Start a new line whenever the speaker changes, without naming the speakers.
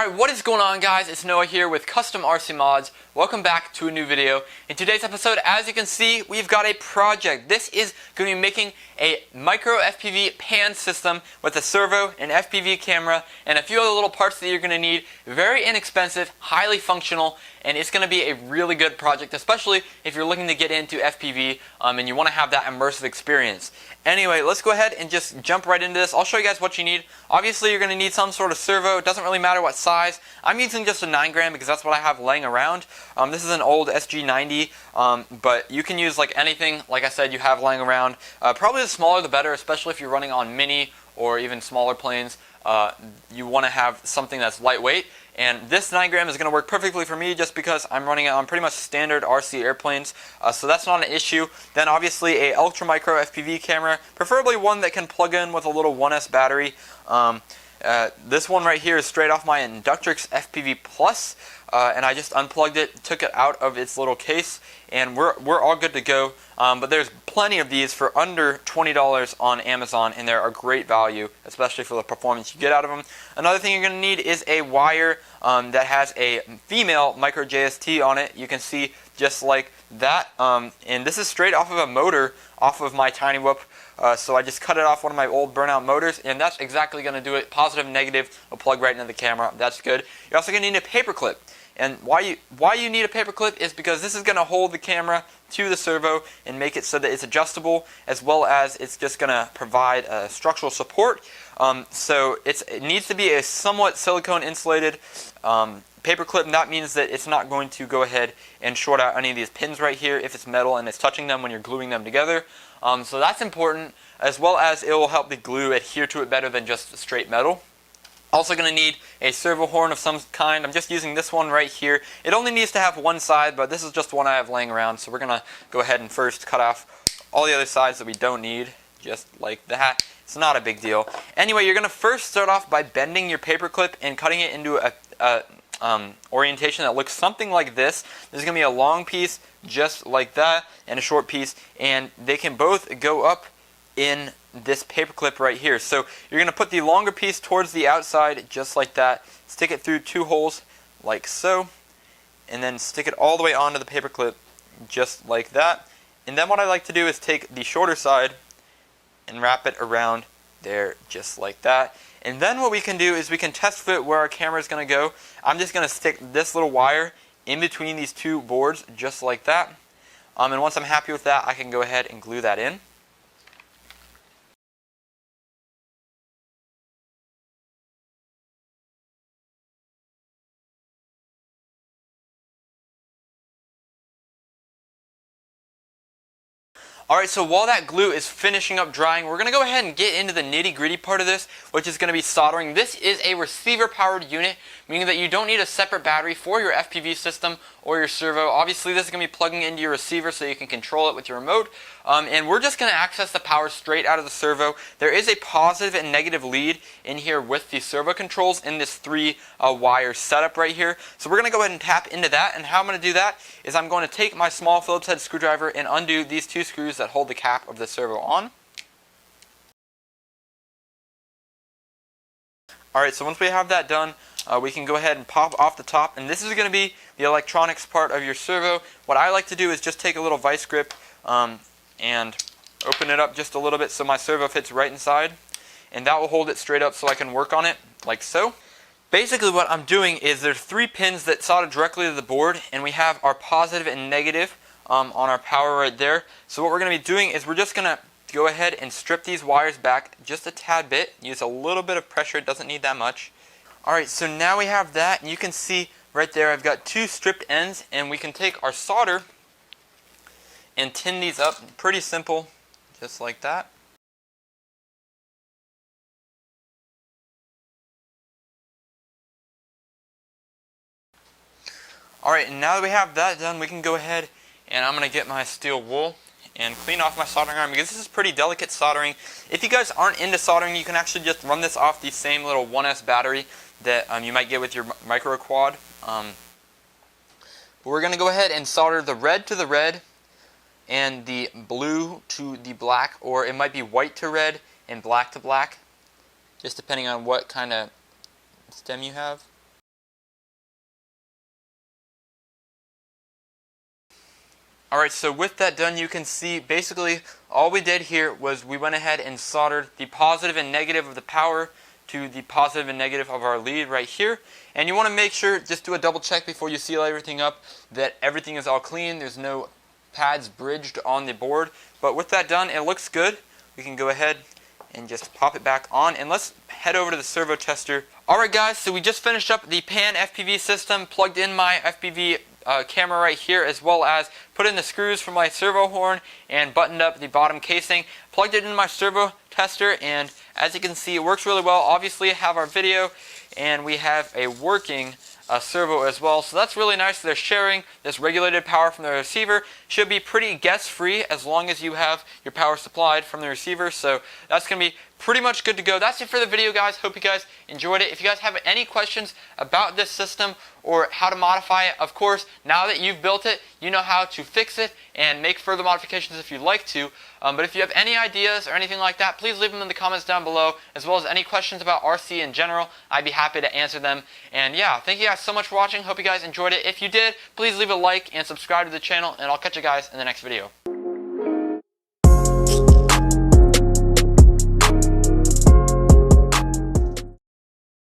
Alright, what is going on, guys? It's Noah here with Custom RC Mods. Welcome back to a new video. In today's episode, as you can see, we've got a project. This is going to be making a micro FPV pan system with a servo, an FPV camera, and a few other little parts that you're going to need. Very inexpensive, highly functional, and it's going to be a really good project, especially if you're looking to get into FPV and you want to have that immersive experience. Anyway, let's go ahead and just jump right into this. I'll show you guys what you need. Obviously, you're going to need some sort of servo. It doesn't really matter what size. I'm using just a 9-gram because that's what I have laying around. This is an old SG90, but you can use like anything, like I said, you have laying around. Probably the smaller the better, especially if you're running on mini or even smaller planes. You want to have something that's lightweight. And this 9-gram is going to work perfectly for me just because I'm running it on pretty much standard RC airplanes, so that's not an issue. Then obviously a ultra micro FPV camera, preferably one that can plug in with a little 1S battery. This one right here is straight off my Inductrix FPV Plus, and I just unplugged it, took it out of its little case, and we're all good to go. But there's plenty of these for under $20 on Amazon, and they're a great value, especially for the performance you get out of them. Another thing you're going to need is a wire that has a female micro JST on it. You can see just like that, and this is straight off of a motor off of my Tiny Whoop. So I just cut it off one of my old burnout motors, and that's exactly going to do it. Positive, negative, will plug right into the camera. That's good. You're also going to need a paper clip. And why you need a paper clip is because this is going to hold the camera to the servo and make it so that it's adjustable, as well as it's just going to provide structural support. So it needs to be a somewhat silicone insulated paper clip, and that means that it's not going to go ahead and short out any of these pins right here if it's metal and it's touching them when you're gluing them together. So that's important, as well as it will help the glue adhere to it better than just straight metal. Also going to need a servo horn of some kind. I'm just using this one right here. It only needs to have one side, but this is just one I have laying around. So we're going to go ahead and first cut off all the other sides that we don't need, just like that. It's not a big deal. Anyway, you're going to first start off by bending your paper clip and cutting it into a orientation that looks something like this. There's going to be a long piece just like that and a short piece, and they can both go up in this paper clip right here. So you're going to put the longer piece towards the outside just like that, stick it through 2 holes like so, and then stick it all the way onto the paper clip just like that. And then what I like to do is take the shorter side and wrap it around there just like that. And then what we can do is we can test fit where our camera is going to go. I'm just going to stick this little wire in between these 2 boards just like that. And once I'm happy with that, I can go ahead and glue that in. Alright, so while that glue is finishing up drying, we're going to go ahead and get into the nitty-gritty part of this, which is going to be soldering. This is a receiver-powered unit, meaning that you don't need a separate battery for your FPV system or your servo. Obviously, this is going to be plugging into your receiver so you can control it with your remote. And we're just going to access the power straight out of the servo. There is a positive and negative lead in here with the servo controls in this 3-wire setup right here. So we're going to go ahead and tap into that. And how I'm going to do that is I'm going to take my small Phillips head screwdriver and undo these 2 screws that hold the cap of the servo on. Alright, so once we have that done, we can go ahead and pop off the top, and this is going to be the electronics part of your servo. What I like to do is just take a little vice grip and open it up just a little bit so my servo fits right inside, and that will hold it straight up so I can work on it like so. Basically what I'm doing is there's 3 pins that solder directly to the board, and we have our positive and negative on our power right there. So what we're going to be doing is we're just going to go ahead and strip these wires back just a tad bit. Use a little bit of pressure, it doesn't need that much. Alright, so now we have that, and you can see right there I've got 2 stripped ends, and we can take our solder and tin these up. Pretty simple, just like that. Alright, and now that we have that done, we can go ahead and I'm going to get my steel wool and clean off my soldering iron because this is pretty delicate soldering. If you guys aren't into soldering, you can actually just run this off the same little 1S battery that you might get with your micro quad. But we're going to go ahead and solder the red to the red and the blue to the black, or it might be white to red and black to black, just depending on what kind of stem you have. Alright, so with that done, you can see basically all we did here was we went ahead and soldered the positive and negative of the power to the positive and negative of our lead right here. And you want to make sure, just do a double check before you seal everything up, that everything is all clean. There's no pads bridged on the board. But with that done, it looks good. We can go ahead and just pop it back on, and let's head over to the servo tester. Alright guys, so we just finished up the pan FPV system, plugged in my FPV camera right here, as well as put in the screws for my servo horn and buttoned up the bottom casing, plugged it in my servo tester, and as you can see it works really well. Obviously I have our video and we have a working servo as well, so that's really nice. They're sharing this regulated power from the receiver. Should be pretty guess free as long as you have your power supplied from the receiver, so that's going to be pretty much good to go. That's it for the video, guys. Hope you guys enjoyed it. If you guys have any questions about this system or how to modify it, of course, now that you've built it, you know how to fix it and make further modifications if you'd like to. But if you have any ideas or anything like that, please leave them in the comments down below, as well as any questions about RC in general. I'd be happy to answer them. And yeah, thank you guys so much for watching. Hope you guys enjoyed it. If you did, please leave a like and subscribe to the channel, and I'll catch you guys in the next video.